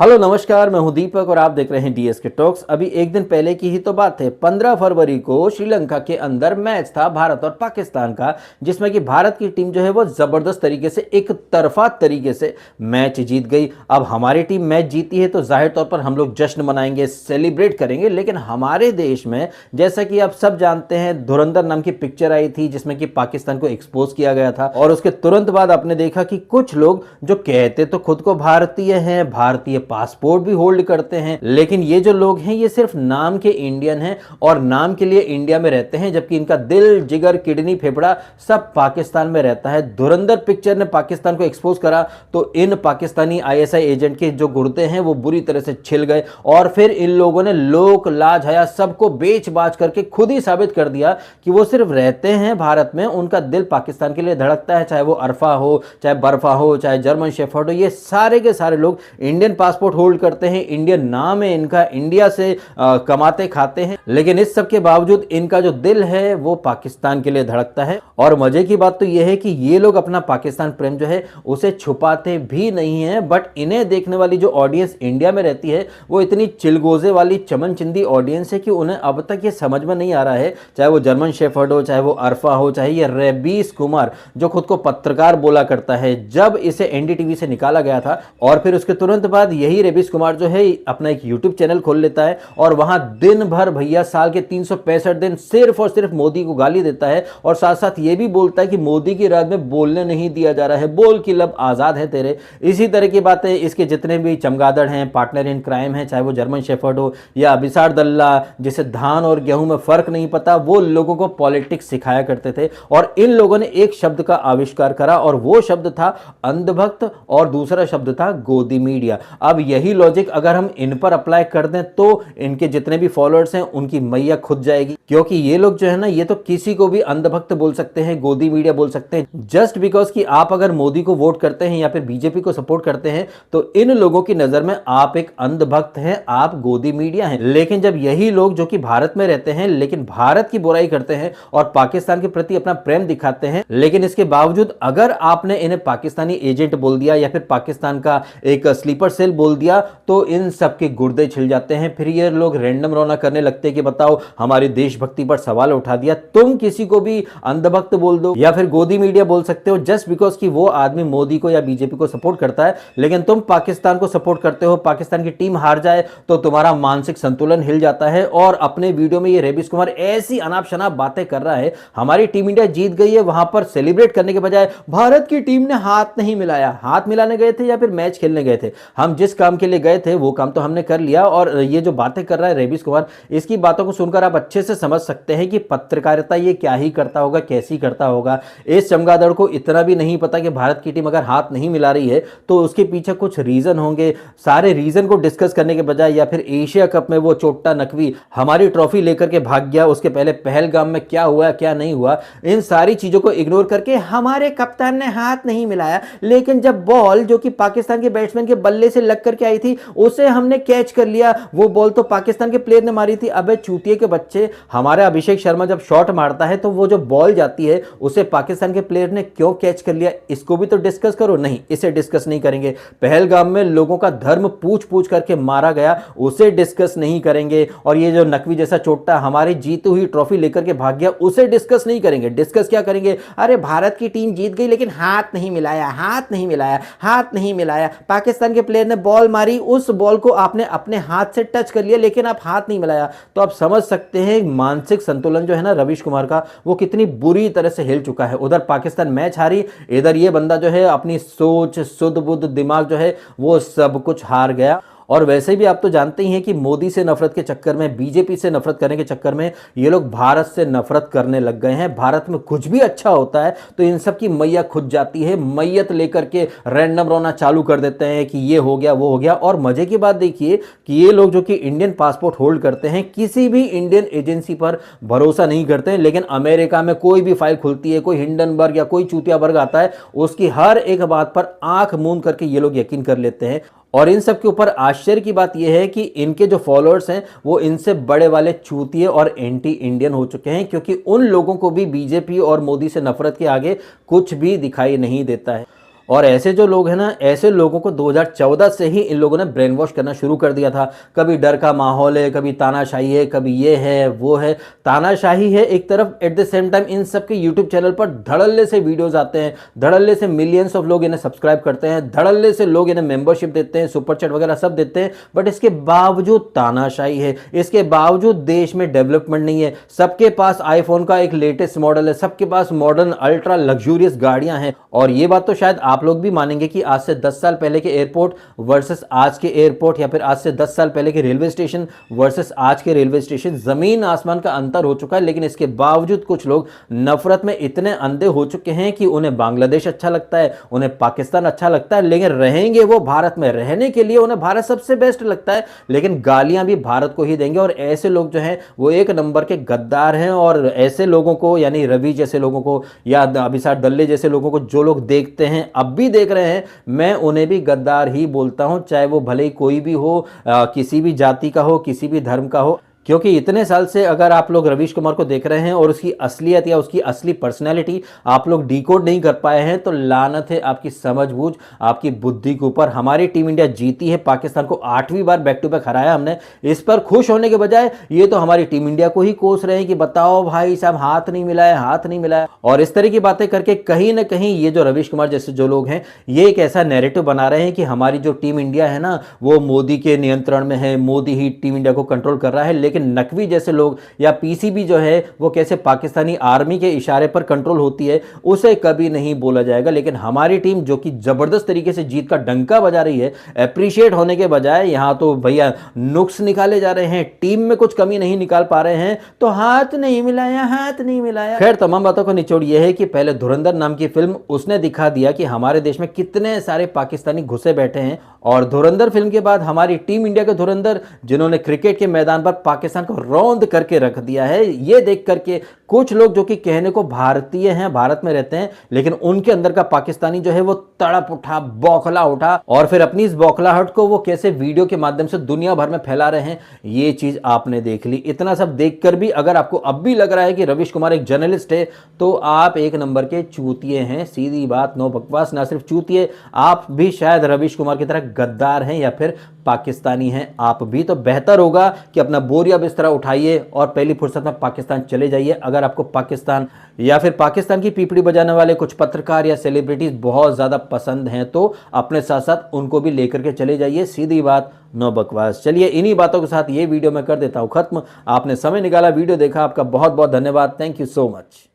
Hello नमस्कार, मैं हूं दीपक और आप देख रहे हैं डीएसके टॉक्स। अभी एक दिन पहले की ही तो बात है, 15 फरवरी को श्रीलंका के अंदर मैच था भारत और पाकिस्तान का, जिसमें कि भारत की टीम जो है वो जबरदस्त तरीके से एक तरफा तरीके से मैच जीत गई। अब हमारी टीम मैच जीती है तो जाहिर तौर पर हम लोग जश्न मनाएंगे, सेलिब्रेट करेंगे, लेकिन हमारे देश में जैसा कि आप सब जानते हैं धुरंधर नाम की पिक्चर आई थी जिसमें कि पाकिस्तान को एक्सपोज किया गया था और उसके तुरंत बाद आपने देखा कि कुछ लोग जो कहते तो खुद को भारतीय हैं, भारतीय पासपोर्ट भी होल्ड करते हैं, लेकिन ये जो लोग हैं ये सिर्फ नाम के इंडियन हैं और नाम के लिए इंडिया में रहते हैं, जबकि इनका दिल, जिगर, किडनी, फेफड़ा सब पाकिस्तान में रहता है। धुरंधर पिक्चर ने पाकिस्तान को एक्सपोज करा तो इन पाकिस्तानी आईएसआई एजेंट के जो गुर्दे हैं वो बुरी तरह से छिल गए और फिर इन लोगों ने लोक लाज हया सबको बेच बाच करके खुद ही साबित कर दिया कि वो सिर्फ रहते हैं भारत में, उनका दिल पाकिस्तान के लिए धड़कता है, चाहे वो अरफा हो, चाहे बर्फा हो, चाहे जर्मन शेफर्ड हो, ये सारे के सारे लोग इंडियन पासपोर्ट होल्ड करते हैं, इंडियन नाम है इनका, इंडिया से कमाते खाते हैं, लेकिन इस सब के बावजूद इनका जो दिल है वो पाकिस्तान के लिए धड़कता है। और मजे की बात तो यह है कि ये लोग अपना पाकिस्तान प्रेम जो है उसे छुपाते भी नहीं है, बट इन्हें देखने वाली जो ऑडियंस इंडिया में रहती है वो इतनी चिलगोजे वाली चमनचिंदी ऑडियंस है कि उन्हें अब तक ये समझ में नहीं आ रहा है, चाहे वो जर्मन शेफर्ड हो, चाहे वो अरफा हो, चाहे ये रेबीस कुमार जो खुद को पत्रकार बोला करता है, जब इसे एनडीटीवी से निकाला गया था और फिर उसके तुरंत बाद यही रेबीस कुमार जो है अपना एक यूट्यूब चैनल खोल लेता है और वहां दिन भर भैया साल के 365 दिन सिर्फ और सिर्फ मोदी को गाली देता है और साथ साथ ये भी बोलता है कि मोदी की राज में बोलने नहीं दिया जा रहा है, बोल की लब आजाद है तेरे। इसी तरह की बातें इसके जितने भी चमगादड़ हैं, पार्टनर इन क्राइम हैं, चाहे वो जर्मन शेफर्ड हो या अबिसार दल्ला जिसे धान और गेहूं में फर्क नहीं पता, वो लोगों को पॉलिटिक्स सिखाया करते थे और इन लोगों ने एक शब्द का आविष्कार करा और वो शब्द था अंधभक्त और दूसरा शब्द था गोदी मीडिया। अब यही लॉजिक अगर हम इन पर अप्लाई कर दें तो इनके जितने भी फॉलोअर्स हैं उनकी मैया खुद जाएगी, क्योंकि ये लोग जो है ना ये तो किसी को भी अंधभक्त बोल सकते हैं, गोदी मीडिया बोल सकते हैं, जस्ट बिकॉज कि आप अगर मोदी को वोट करते हैं या फिर बीजेपी को सपोर्ट करते हैं तो इन लोगों की नजर में आप एक अंधभक्त हैं, आप गोदी मीडिया हैं। लेकिन जब यही लोग जो कि भारत में रहते हैं लेकिन भारत की बुराई करते हैं और पाकिस्तान के प्रति अपना प्रेम दिखाते हैं, लेकिन इसके बावजूद अगर आपने इन्हें पाकिस्तानी एजेंट बोल दिया या फिर पाकिस्तान का एक स्लीपर सेल बोल दिया तो इन सब के गुर्दे छिल जाते हैं। फिर ये लोग रैंडम रोना करने लगते हैं कि बताओ हमारी देशभक्ति पर सवाल उठा दिया। तुम किसी को भी अंधभक्त बोल दो या फिर गोदी मीडिया बोल सकते हो जस्ट बिकॉज कि वो आदमी मोदी को या बीजेपी को सपोर्ट करता है, लेकिन तुम पाकिस्तान को सपोर्ट करते हो, पाकिस्तान की टीम हार जाए तो तुम्हारा मानसिक संतुलन हिल जाता है। और अपने वीडियो में ये रेबिस कुमार ऐसी अनाप शनाप बातें कर रहा है, हमारी टीम इंडिया जीत गई है, वहां पर सेलिब्रेट करने के बजाय भारत की टीम ने हाथ नहीं मिलाया। हाथ मिलाने गए थे या फिर मैच खेलने गए थे? हम जिस काम के लिए गए थे वो काम तो हमने कर लिया। और ये जो बातें कर रहा है रेबिस कुमार, इसकी बातों को सुनकर आप अच्छे से समझ सकते हैं कि पत्रकारिता ये क्या ही करता होगा, कैसी करता होगा। इस चमगादड़ को इतना भी नहीं पता कि भारत की टीम अगर हाथ नहीं मिला रही है तो उसके पीछे कुछ रीजन होंगे। सारे रीजन को डिस्कस करने के बजाय या फिर एशिया कप में वो चोट्टा नकवी हमारी ट्रॉफी लेकर के भाग गया, उसके पहले पहलगाम में क्या हुआ क्या नहीं हुआ, इन सारी चीजों को इग्नोर करके हमारे कप्तान ने हाथ नहीं मिलाया, लेकिन जब बॉल जो कि पाकिस्तान के बैट्समैन के बल्ले से लग करके आई थी उसे हमने कैच कर लिया, वो बॉल तो पाकिस्तान के प्लेयर ने मारी थी। अबे चूतिए के बच्चे, हमारा अभिषेक शर्मा जब शॉट मारता है तो वो जो बॉल जाती है उसे पाकिस्तान के प्लेयर ने क्यों कैच कर लिया, इसको भी तो डिस्कस करो। नहीं, इसे डिस्कस नहीं करेंगे। पहलगाम में लोगों का धर्म पूछ पूछ करके मारा गया, उसे डिस्कस नहीं करेंगे। और ये जो नकवी जैसा चोट्टा हमारी जीती हुई ट्रॉफी लेकर के भाग गया, उसे डिस्कस नहीं करेंगे। डिस्कस क्या करेंगे? अरे भारत की टीम जीत गई लेकिन हाथ नहीं मिलाया, हाथ नहीं मिलाया, हाथ नहीं मिलाया। पाकिस्तान के प्लेयर ने बॉल मारी, उस बॉल को आपने अपने हाथ से टच कर लिया लेकिन आप हाथ नहीं मिलाया। तो आप समझ सकते हैं मानसिक संतुलन जो है ना रवीश कुमार का, वो कितनी बुरी तरह से हिल चुका है। उधर पाकिस्तान मैच हारी, इधर ये बंदा जो है अपनी सोच, सुध बुध, दिमाग जो है वो सब कुछ हार गया। और वैसे भी आप तो जानते ही हैं कि मोदी से नफरत के चक्कर में, बीजेपी से नफरत करने के चक्कर में ये लोग भारत से नफरत करने लग गए हैं। भारत में कुछ भी अच्छा होता है तो इन सब की मैया खुद जाती है, मैयत लेकर के रैंडम रोना चालू कर देते हैं कि ये हो गया वो हो गया। और मजे की बात देखिए कि ये लोग जो कि इंडियन पासपोर्ट होल्ड करते हैं किसी भी इंडियन एजेंसी पर भरोसा नहीं करते हैं, लेकिन अमेरिका में कोई भी फाइल खुलती है, कोई हिंडनबर्ग या कोई चूतिया वर्ग आता है, उसकी हर एक बात पर आंख मूंद करके ये लोग यकीन कर लेते हैं। और इन सब के ऊपर आश्चर्य की बात यह है कि इनके जो फॉलोअर्स हैं वो इनसे बड़े वाले चूतिए और एंटी इंडियन हो चुके हैं, क्योंकि उन लोगों को भी बीजेपी और मोदी से नफरत के आगे कुछ भी दिखाई नहीं देता है। और ऐसे जो लोग हैं ना, ऐसे लोगों को 2014 से ही इन लोगों ने ब्रेन वॉश करना शुरू कर दिया था। कभी डर का माहौल है, कभी तानाशाही है, कभी ये है वो है। तानाशाही है एक तरफ, at the same time in सब के यूट्यूब चैनल पर धड़ल्ले से वीडियोस आते हैं, धड़ल्ले से मिलियंस ऑफ लोग इन्हें सब्सक्राइब करते हैं, धड़ल्ले से लोग इन्हें मेंबरशिप देते हैं, सुपर चैट वगैरह सब देते हैं। बट इसके बावजूद तानाशाही है, इसके बावजूद देश में डेवलपमेंट नहीं है। सबके पास आईफोन का एक लेटेस्ट मॉडल है, सबके पास मॉडर्न अल्ट्रा लग्जूरियस गाड़ियां हैं। और ये बात तो शायद आप लोग भी मानेंगे कि आज से 10 साल पहले के एयरपोर्ट वर्सेस आज के एयरपोर्ट, या फिर आज से 10 साल पहले के रेलवे स्टेशन वर्सेस आज के रेलवे स्टेशन, जमीन आसमान का अंतर हो चुका है। लेकिन इसके बावजूद कुछ लोग नफरत में इतने अंधे हो चुके हैं कि उन्हें बांग्लादेश अच्छा लगता है, उन्हें पाकिस्तान अच्छा लगता है, लेकिन रहेंगे वो भारत में। रहने के लिए उन्हें भारत सबसे बेस्ट लगता है, लेकिन गालियां भी भारत को ही देंगे। और ऐसे लोग जो हैं वो एक नंबर के गद्दार हैं। और ऐसे लोगों को, यानी रवि जैसे लोगों को या अभिषेक दल्ले जैसे लोगों को जो लोग देखते हैं, अब भी देख रहे हैं, मैं उन्हें भी गद्दार ही बोलता हूं, चाहे वो भले ही कोई भी हो, किसी भी जाति का हो, किसी भी धर्म का हो। क्योंकि इतने साल से अगर आप लोग रवीश कुमार को देख रहे हैं और उसकी असलियत या उसकी असली पर्सनैलिटी आप लोग डिकोड नहीं कर पाए हैं, तो लानत है आपकी समझबूझ, आपकी बुद्धि के ऊपर। हमारी टीम इंडिया जीती है, पाकिस्तान को 8वीं बार बैक टू बैक हराया हमने। इस पर खुश होने के बजाय ये तो हमारी टीम इंडिया को ही कोस रहे हैं कि बताओ भाई साहब, हाथ नहीं मिलाया, हाथ नहीं मिलाया। और इस तरह की बातें करके कहीं ना कहीं ये जो रवीश कुमार जैसे जो लोग हैं, ये एक ऐसा नैरेटिव बना रहे हैं कि हमारी जो टीम इंडिया है ना, वो मोदी के नियंत्रण में है, मोदी ही टीम इंडिया को कंट्रोल कर रहा है। लेकिन नकवी जैसे लोग या पीसीबी जो है वो कैसे पाकिस्तानी आर्मी के इशारे पर कंट्रोल होती है, उसे कभी नहीं बोला जाएगा। लेकिन हमारी टीम जो कि जबरदस्त तरीके से जीत का डंका बजा रही है, अप्रिशिएट होने के बजाय यहां तो भैया नुक्स निकाले जा रहे हैं, टीम में कुछ कमी नहीं निकाल पा रहे हैं, तो हाथ नहीं मिलाया, हाथ नहीं मिलाया। खैर, तमाम बातों का निचोड़ यह है कि पहले धुरंधर नाम की फिल्म, उसने दिखा दिया कि हमारे देश में कितने सारे पाकिस्तानी घुसे बैठे हैं। और धुरंधर फिल्म के बाद हमारी टीम इंडिया के धुरंधर, जिन्होंने क्रिकेट के मैदान पर पाकिस्तान को रौंद करके रख दिया है, ये देख करके कुछ लोग जो कि कहने को भारतीय हैं, भारत में रहते हैं, लेकिन उनके अंदर का पाकिस्तानी जो है वो तड़प उठा, बौखला उठा। और फिर अपनी इस बौखलाहट को वो कैसे वीडियो के माध्यम से दुनिया भर में फैला रहे हैं, ये चीज आपने देख ली। इतना सब देखकर भी अगर आपको अब भी लग रहा है कि रवीश कुमार एक जर्नलिस्ट है, तो आप एक नंबर के चूतिए हैं। सीधी बात, नो बकवास। ना सिर्फ चूतिए, आप भी शायद रवीश कुमार की तरह गद्दार हैं या फिर पाकिस्तानी हैं। आप भी तो बेहतर होगा कि अपना बोरिया बिस्तरा उठाइए और पहली फुर्सत में पाकिस्तान चले जाइए। अगर आपको पाकिस्तान या फिर पाकिस्तान की पीपड़ी बजाने वाले कुछ पत्रकार या सेलिब्रिटीज बहुत ज्यादा पसंद हैं, तो अपने साथ साथ उनको भी लेकर के चले जाइए। सीधी बात, नो बकवास। चलिए, इन्हीं बातों के साथ ये वीडियो मैं कर देता हूं खत्म। आपने समय निकाला, वीडियो देखा, आपका बहुत बहुत धन्यवाद। Thank you so much.